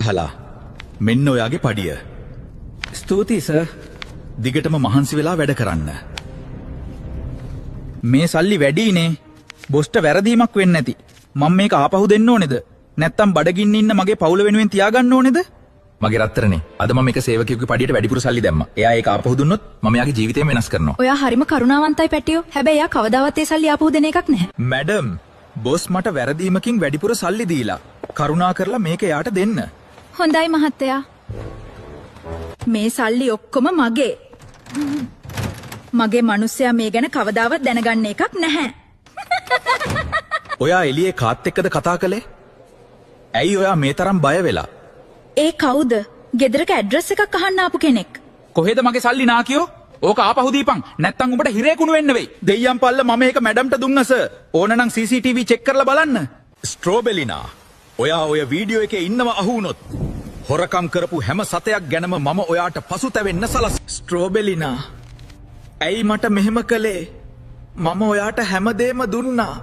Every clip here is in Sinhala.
හලා මෙන්න ඔයාගේ පඩිය. ස්තුතියි සර්. දිගටම මහන්සි වෙලා වැඩ කරන්න. මේ සල්ලි වැඩිනේ. බොස්ට වැරදීමක් වෙන්න ඇති. මම මේක ආපහු දෙන්න ඕනේද? නැත්තම් බඩගින්න ඉන්න මගේ පවුල වෙනුවෙන් තියාගන්න ඕනේද? මගේ රත්තරනේ අද මම එක සේවකයෙකුගේ පඩියට වැඩිපුර සල්ලි දැම්මා. එයා ඒක ආපහු දුන්නොත් මම එයාගේ ජීවිතේම වෙනස් කරනවා. ඔයා හරිම කරුණාවන්තයි පැටියෝ. හැබැයි එයා කවදාවත් ඒ සල්ලි ආපහු දෙන එකක් නැහැ. මැඩම්, බොස් මට වැරදීමකින් වැඩිපුර සල්ලි දීලා. කරුණා කරලා මේක එයාට දෙන්න. හොඳයි මහත්තයා. මේ සල්ලි ඔක්කොම මගේ. මගේ මිනිස්සයා මේ ගැන කවදාවත් දැනගන්න එකක් නැහැ. ඔයා එළියේ කාත් එක්කද කතා කළේ? ඇයි ඔයා මේ තරම් බය වෙලා? ඒ කවුද? ගෙදරක ඇඩ්‍රස් එකක් අහන්න ආපු කෙනෙක්. කොහෙද මගේ සල්ලි නාකියෝ? ඕක ආපහු දීපන්. නැත්තම් උඹට හිරේ කුණු වෙන්න වෙයි. දෙයියන් පල්ල මම ඒක මැඩම්ට දුන්නා සර්. ඕනනම් CCTV චෙක් කරලා බලන්න. ස්ට්‍රෝබෙලිනා, ඔයා ඔය වීඩියෝ එකේ ඉන්නව අහු වුණොත් හොරකම් කරපු හැම සතයක් ගැනම මම ඔයාට පසුතැවෙන්න සලස්. ස්ට්‍රෝබෙලිනා, ඇයි මට මෙහෙම කළේ? මම ඔයාට හැමදේම දුන්නා.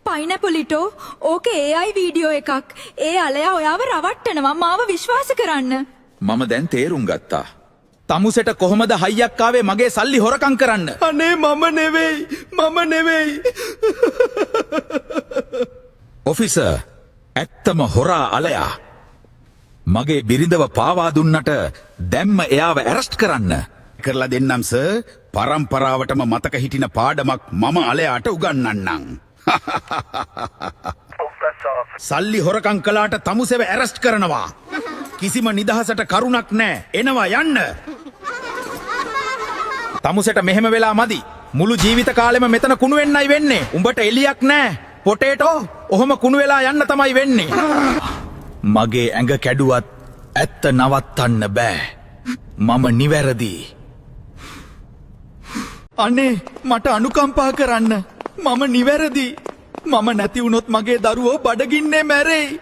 පයිනැපොලිටෝ, ඕකේ AI වීඩියෝ එකක්. ඒ අලයා ඔයාව රවට්ටනවා. මාව විශ්වාස කරන්න. මම දැන් තේරුම් ගත්තා. තමුසෙට කොහොමද හයියක් ආවේ මගේ සල්ලි හොරකම් කරන්න? අනේ මම නෙවෙයි. ඔෆිසර්, ඇත්තම හොරා අලයා. මගේ බිරිඳව පාවා දුන්නට දැම්ම එයාව ඇරස්ට් කරන්න. කරලා දෙන්නම් සර්. පරම්පරාවටම මතක හිටින පාඩමක් මම අලයාට උගන්වන්නම්. සල්ලි හොරකම් කළාට තමුසෙව ඇරස්ට් කරනවා. කිසිම නිදහසට කරුණක් නෑ. එනවා යන්න. තමුසෙට මෙහෙම වෙලා මදි. මුළු ජීවිත කාලෙම මෙතන කුණු වෙන්නයි වෙන්නේ. උඹට එලියක් නෑ. පොටේටෝ, ඔහොම කුණු වෙලා යන්න තමයි වෙන්නේ. මගේ ඇඟ කැඩුවත් ඇත්ත නවත්තන්න බෑ. මම නිවැරදි. අනේ මට අනුකම්පා කරන්න. මම නිවැරදි. මම නැති වුණොත් මගේ දරුවෝ බඩගින්නේ මැරෙයි.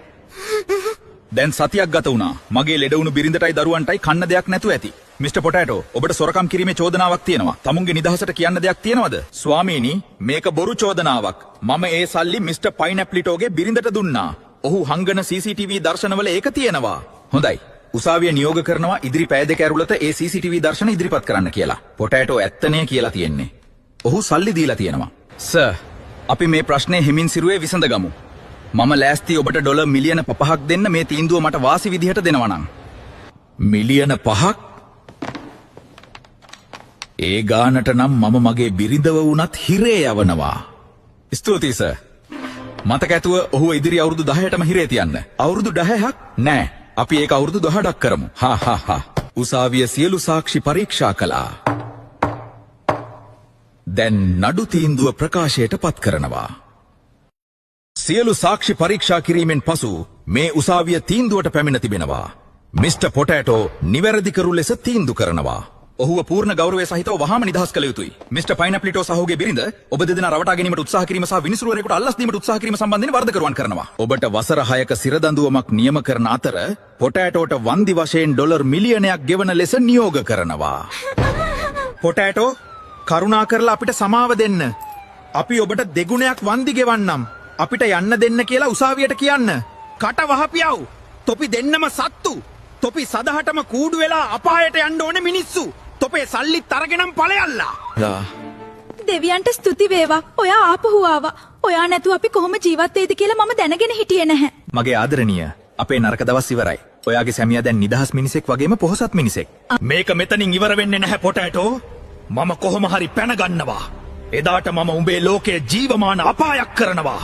දැන් සතියක් ගත වුණා. මගේ ලෙඩ වුණු බිරිඳටයි දරුවන්ටයි කන්න දෙයක් නැතුව ඇති. මිස්ටර් පොටෑටෝ, ඔබට සොරකම් කිරීමේ චෝදනාවක් තියෙනවා. තමුන්ගේ නිදහසට කියන්න දෙයක් තියෙනවද? ස්වාමීනි, මේක බොරු චෝදනාවක්. මම ඒ සල්ලි මිස්ටර් පයිනැප්ලිටෝගේ බිරිඳට දුන්නා. ඔහු හංගන CCTV දර්ශනවල ඒක තියෙනවා. හොඳයි. උසාවිය නියෝග කරනවා ඉදිරි පැය දෙක ඇරුළත ඒ CCTV දර්ශන ඉදිරිපත් කරන්න කියලා. පොටෑටෝ ඇත්තනේ කියලා තියෙන්නේ. ඔහු සල්ලි දීලා තියෙනවා. සර්, අපි මේ ප්‍රශ්නේ හිමින් සිරුවේ විසඳගමු. මම ලෑස්ති ඔබට ඩොලර් මිලියන 5ක් දෙන්න මේ තීන්දුව මට වාසි විදිහට දෙනවා නම්. මිලියන 5ක්? ඒ ගානට නම් මම මගේ බිරිඳව වුණත් හිරේ යවනවා. ස්තුතියි සර්. මතක ඇතුව ඔහු ඉදිරි අවුරුදු 10ටම හිරේ තියන්න. අවුරුදු 10ක්? නෑ, අපි ඒක අවුරුදු 18ක් කරමු. උසාවිය සියලු සාක්ෂි පරීක්ෂා කළා. දැන් නඩු තීන්දුව ප්‍රකාශයට පත් කරනවා. සියලු සාක්ෂි පරීක්ෂා කිරීමෙන් පසු මේ උසාවිය තීන්දුවට පැමිණ තිබෙනවා. මිස්ටර් පොටෑටෝ නිවැරදිකරු ලෙස තීන්දු කරනවා. ඔහුව පූර්ණ ගෞරවය සහිතව වහාම නිදහස් කළ යුතුයි. මිස්ටර් පයිනැප්ලිටෝ සහෝගේ බිරිඳ ඔබ දෙදෙනා රවටා ගැනීමට උත්සාහ කිරීම සහ විනිසුරුවරයෙකුට අල්ලස් දීමට උත්සාහ කිරීම සම්බන්ධයෙන් වරදකරුවන් කරනවා. ඔබට වසර 6ක සිරදඬුවමක් නියම කරන අතර පොටෑටෝට වන්දි වශයෙන් ඩොලර් මිලියනයක් ගෙවන ලෙස නියෝග කරනවා. පොටෑටෝ, කරුණා කරලා අපිට සමාව දෙන්න. අපි ඔබට දෙගුණයක් වන්දි ගෙවන්නම්. අපිට යන්න දෙන්න කියලා උසාවියට කියන්න. කට වහපියව්. තොපි දෙන්නම සත්තු. තොපි සදහටම කූඩු වෙලා අපායට යන්න ඕනේ මිනිස්සු. තොපේ සල්ලිත් අරගෙනම් ඵලයල්ලා. දෙවියන්ට ස්තුති වේවා. ඔයා ආපහු ආවා. ඔයා නැතුව අපි කොහොම ජීවත් වෙයිද කියලා මම දැනගෙන හිටියේ නැහැ. මගේ ආදරණීය, අපේ නරක දවස් ඉවරයි. ඔයාගේ සැමියා දැන් නිදහස් මිනිසෙක් වගේම පොහොසත් මිනිසෙක්. මේක මෙතනින් ඉවර වෙන්නේ නැහැ පොටෑටෝ. මම කොහොම හරි පැන ගන්නවා. එදාට මම උඹේ ලෝකයේ ජීවමාන අපායක් කරනවා.